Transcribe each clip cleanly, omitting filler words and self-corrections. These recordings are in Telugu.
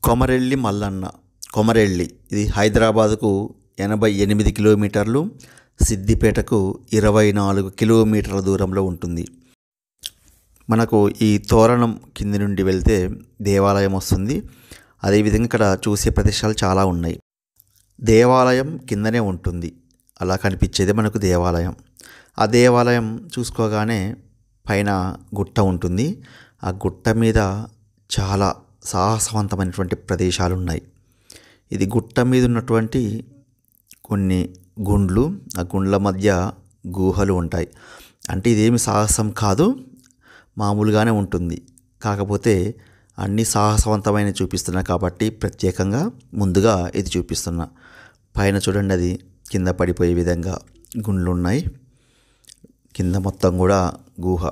కొమరెల్లి మల్లన్న కొమరెల్లి ఇది హైదరాబాదుకు 88 కిలోమీటర్లు, సిద్దిపేటకు 24 కిలోమీటర్ల దూరంలో ఉంటుంది. మనకు ఈ తోరణం కింది నుండి వెళ్తే దేవాలయం వస్తుంది. అదేవిధంగా ఇక్కడ చూసే ప్రదేశాలు చాలా ఉన్నాయి. దేవాలయం కిందనే ఉంటుంది, అలా కనిపించేది మనకు దేవాలయం. ఆ దేవాలయం చూసుకోగానే పైన గుట్ట ఉంటుంది. ఆ గుట్ట మీద చాలా సాహసవంతమైనటువంటి ప్రదేశాలు ఉన్నాయి. ఇది గుట్ట మీద ఉన్నటువంటి కొన్ని గుండ్లు, ఆ గుండ్ల మధ్య గుహలు ఉంటాయి. అంటే ఇదేమి సాహసం కాదు, మామూలుగానే ఉంటుంది. కాకపోతే అన్ని సాహసవంతమైన చూపిస్తున్నా కాబట్టి ప్రత్యేకంగా ముందుగా ఇది చూపిస్తున్నా. పైన చూడండి, అది కింద పడిపోయే విధంగా గుండ్లు ఉన్నాయి. కింద మొత్తం కూడా గుహ.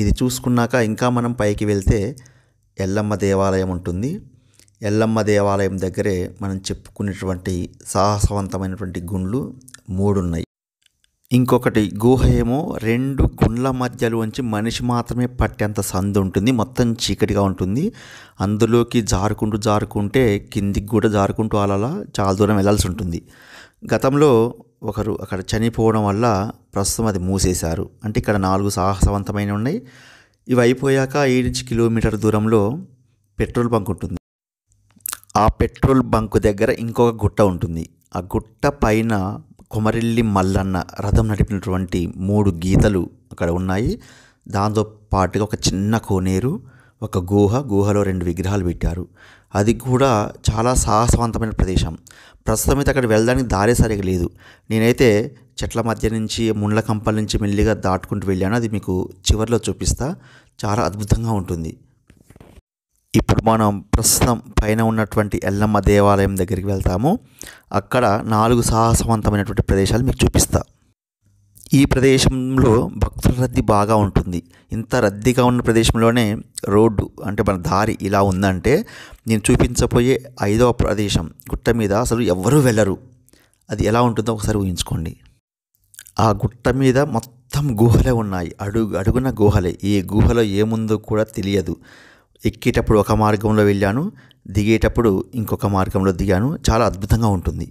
ఇది చూసుకున్నాక ఇంకా మనం పైకి వెళ్తే ఎల్లమ్మ దేవాలయం ఉంటుంది. ఎల్లమ్మ దేవాలయం దగ్గరే మనం చెప్పుకునేటువంటి సాహసవంతమైనటువంటి గుండ్లు 3 ఉన్నాయి. ఇంకొకటి గుహ ఏమో 2 గుండ్ల మధ్యలోంచి మనిషి మాత్రమే పట్టేంత సందు ఉంటుంది. మొత్తం చీకటిగా ఉంటుంది. అందులోకి జారుకుంటే కిందికి కూడా జారుకుంటూ అలా చాలా దూరం వెళ్ళాల్సి ఉంటుంది. గతంలో ఒకరు అక్కడ చనిపోవడం వల్ల ప్రస్తుతం అది మూసేశారు. అంటే ఇక్కడ 4 సాహసవంతమైనవి ఉన్నాయి. ఇవి అయిపోయాక 7 కిలోమీటర్ దూరంలో పెట్రోల్ బంక్ ఉంటుంది. ఆ పెట్రోల్ బంక్ దగ్గర ఇంకొక గుట్ట ఉంటుంది. ఆ గుట్ట పైన కొమరెల్లి మల్లన్న రథం నడిపినటువంటి 3 గీతలు అక్కడ ఉన్నాయి. దాంతో పాటుగా ఒక చిన్న కోనేరు, ఒక గుహలో 2 విగ్రహాలు పెట్టారు. అది కూడా చాలా సాహసవంతమైన ప్రదేశం. ప్రస్తుతం అయితే అక్కడ వెళ్ళడానికి దారే సరిగా లేదు. నేనైతే చెట్ల మధ్య నుంచి, ముండ్ల కంపల నుంచి మెల్లిగా దాటుకుంటూ వెళ్ళాను. అది మీకు చివరిలో చూపిస్తా. చాలా అద్భుతంగా ఉంటుంది. ఇప్పుడు మనం ప్రస్తుతం పైన ఉన్నటువంటి ఎల్లమ్మ దేవాలయం దగ్గరికి వెళ్తాము. అక్కడ 4 సాహసవంతమైనటువంటి ప్రదేశాలు మీకు చూపిస్తా. ఈ ప్రదేశంలో భక్తుల రద్దీ బాగా ఉంటుంది. ఇంత రద్దీగా ఉన్న ప్రదేశంలోనే రోడ్డు అంటే మన దారి ఇలా ఉందంటే నేను చూపించబోయే 5వ ప్రదేశం గుట్ట మీద అసలు ఎవ్వరూ వెళ్ళరు. అది ఎలా ఉంటుందో ఒకసారి ఊహించుకోండి. ఆ గుట్ట మీద మొత్తం గుహలే ఉన్నాయి. అడుగున గుహలే. ఈ గుహలో ఏముందో కూడా తెలియదు. ఎక్కేటప్పుడు ఒక మార్గంలో వెళ్ళాను, దిగేటప్పుడు ఇంకొక మార్గంలో దిగాను. చాలా అద్భుతంగా ఉంటుంది.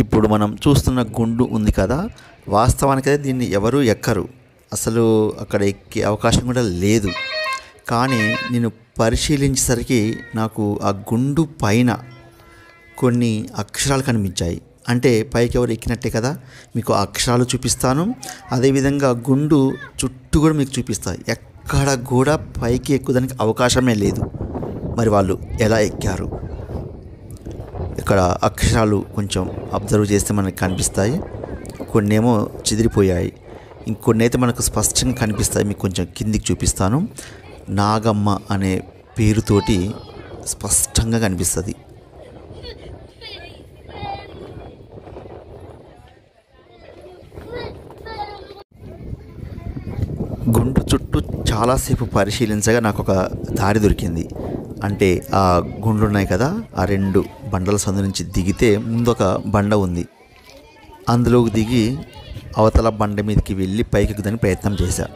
ఇప్పుడు మనం చూస్తున్న గుండు ఉంది కదా, వాస్తవానికైతే దీన్ని ఎవరూ ఎక్కరు, అసలు అక్కడ ఎక్కే అవకాశం కూడా లేదు. కానీ నేను పరిశీలించేసరికి నాకు ఆ గుండు పైన కొన్ని అక్షరాలు కనిపించాయి. అంటే పైకి ఎవరు ఎక్కినట్టే కదా, మీకు ఆ అక్షరాలు చూపిస్తాను. అదేవిధంగా గుండు చుట్టూ కూడా మీకు చూపిస్తాను. ఎక్కడ కూడా పైకి ఎక్కుదానికి అవకాశమే లేదు. మరి వాళ్ళు ఎలా ఎక్కారు? ఇక్కడ అక్షరాలు కొంచెం అబ్జర్వ్ చేస్తే మనకు కనిపిస్తాయి. కొన్ని ఏమో చెదిరిపోయాయి, ఇంకొన్ని అయితే మనకు స్పష్టంగా కనిపిస్తాయి. మీకు కొంచెం కిందికి చూపిస్తాను. నాగమ్మ అనే పేరుతోటి స్పష్టంగా కనిపిస్తుంది. గుండు చుట్టూ చాలాసేపు పరిశీలించగా నాకు ఒక దారి దొరికింది. అంటే ఆ గుండ్లు ఉన్నాయి కదా, ఆ 2 బండల సందు నుంచి దిగితే ముందొక బండ ఉంది. అందులోకి దిగి అవతల బండ మీదకి వెళ్ళి పైకి ఎక్కుదానికి ప్రయత్నం చేశా.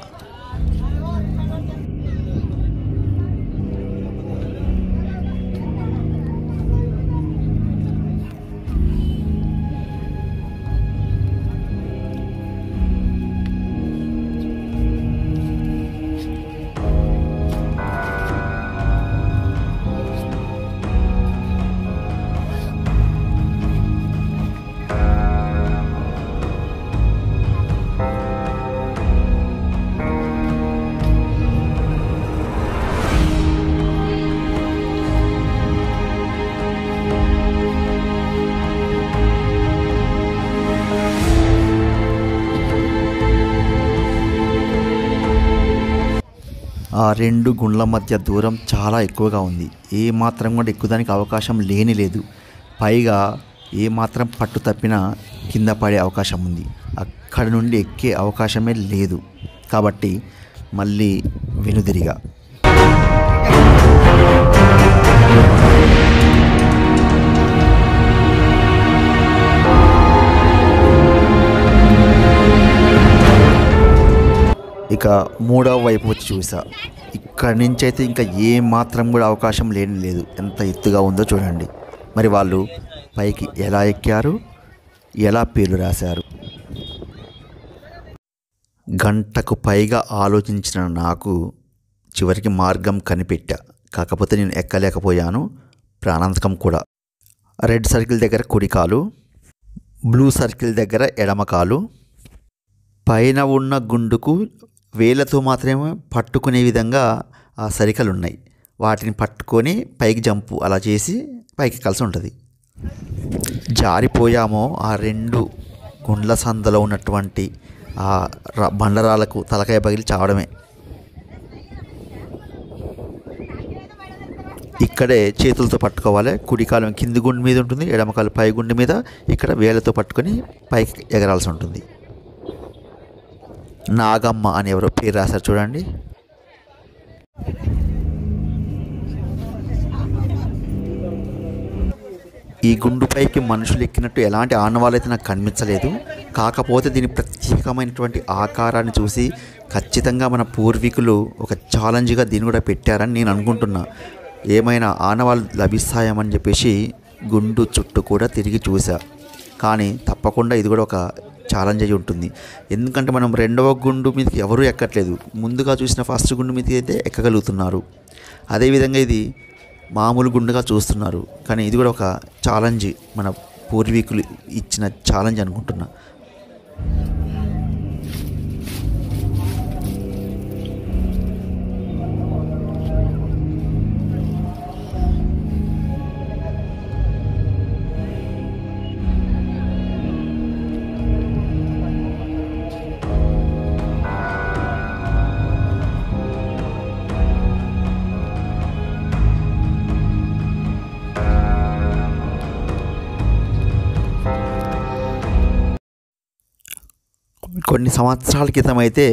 ఆ 2 గుండ్ల మధ్య దూరం చాలా ఎక్కువగా ఉంది. ఏ మాత్రం కూడా ఎక్కుదానికి అవకాశం లేదు. పైగా ఏ మాత్రం పట్టు తప్పినా కింద పడే అవకాశం ఉంది. అక్కడి నుండి ఎక్కే అవకాశమే లేదు. కాబట్టి మళ్ళీ వెనుదిరిగా ఇక 3వ వైపు వచ్చి చూసా. ఇక్కడి నుంచి అయితే ఇంకా ఏ మాత్రం కూడా అవకాశం లేదు. ఎంత ఎత్తుగా ఉందో చూడండి. మరి వాళ్ళు పైకి ఎలా ఎక్కారు, ఎలా పేర్లు రాశారు? గంటకు పైగా ఆలోచించిన నాకు చివరికి మార్గం కనిపెట్టా. కాకపోతే నేను ఎక్కలేకపోయాను, ప్రాణాంతకం కూడా. రెడ్ సర్కిల్ దగ్గర కుడికాలు, బ్లూ సర్కిల్ దగ్గర ఎడమకాలు. పైన ఉన్న గుండుకు వేళ్ళతో మాత్రమే పట్టుకునే విధంగా ఆ సరికలు ఉన్నాయి. వాటిని పట్టుకొని పైకి జంపు అలా చేసి పైకి కలిసి ఉంటుంది. జారిపోయామో ఆ 2 గుండ్ల సందులో ఉన్నటువంటి ఆ బండరాలకు తలకాయ పగిలి చావడమే. ఇక్కడే చేతులతో పట్టుకోవాలి. కుడికాలం కింది గుండు మీద ఉంటుంది, ఎడమకాలం పై గుండు మీద. ఇక్కడ వేళ్ళతో పట్టుకొని పైకి ఎగరాల్సి ఉంటుంది. నాగమ్మ అని ఎవరో పేరు రాశారు చూడండి. ఈ గుండుపైకి మనుషులు ఎక్కినట్టు ఎలాంటి ఆనవాళ్ళు అయితే నాకు కనిపించలేదు. కాకపోతే దీని ప్రత్యేకమైనటువంటి ఆకారాన్ని చూసి ఖచ్చితంగా మన పూర్వీకులు ఒక ఛాలెంజ్గా దీన్ని కూడా పెట్టారని నేను అనుకుంటున్నా. ఏమైనా ఆనవాళ్ళు లభిస్తాయని చెప్పేసి గుండు చుట్టూ కూడా తిరిగి చూసా. కానీ తప్పకుండా ఇది కూడా ఒక ఛాలెంజ్ అయి ఉంటుంది. ఎందుకంటే మనం 2వ గుండు మీదకి ఎవరూ ఎక్కట్లేదు. ముందుగా చూసిన ఫస్ట్ గుండు మీదకి అయితే ఎక్కగలుగుతున్నారు. అదేవిధంగా ఇది మామూలు గుండుగా చూస్తున్నారు. కానీ ఇది కూడా ఒక ఛాలెంజ్, మన పూర్వీకులు ఇచ్చిన ఛాలెంజ్ అనుకుంటున్నా. కొన్ని సంవత్సరాల క్రితం అయితే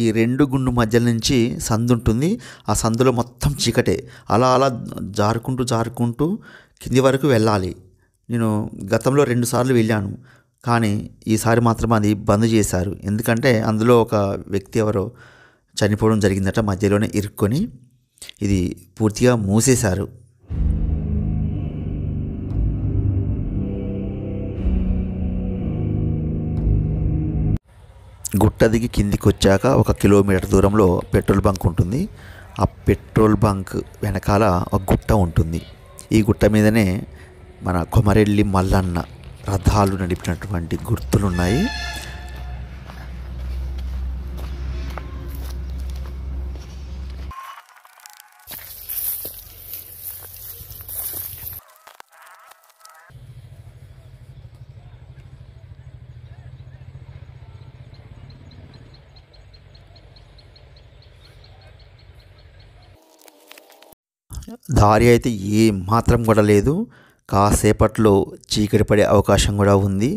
ఈ 2 గుండు మధ్య నుంచి సందు ఉంటుంది. ఆ సందులో మొత్తం చీకటే. అలా అలా జారుకుంటూ కింది వరకు వెళ్ళాలి. నేను గతంలో 2 సార్లు వెళ్ళాను. కానీ ఈసారి మాత్రం అది బంద్ చేశారు. ఎందుకంటే అందులో ఒక వ్యక్తి ఎవరో చనిపోవడం జరిగిందట. మధ్యలోనే ఇరుక్కొని ఇది పూర్తిగా మూసేశారు. గుట్ట దిగి కిందికి వచ్చాక 1 కిలోమీటర్ దూరంలో పెట్రోల్ బంక్ ఉంటుంది. ఆ పెట్రోల్ బంక్ వెనకాల ఒక గుట్ట ఉంటుంది. ఈ గుట్ట మీదనే మన కొమరెల్లి మల్లన్న రథాలు నడిపినటువంటి గుర్తులున్నాయి. దారి అయితే ఏ మాత్రం కూడా లేదు. కాసేపట్లో చీకటి పడే అవకాశం కూడా ఉంది.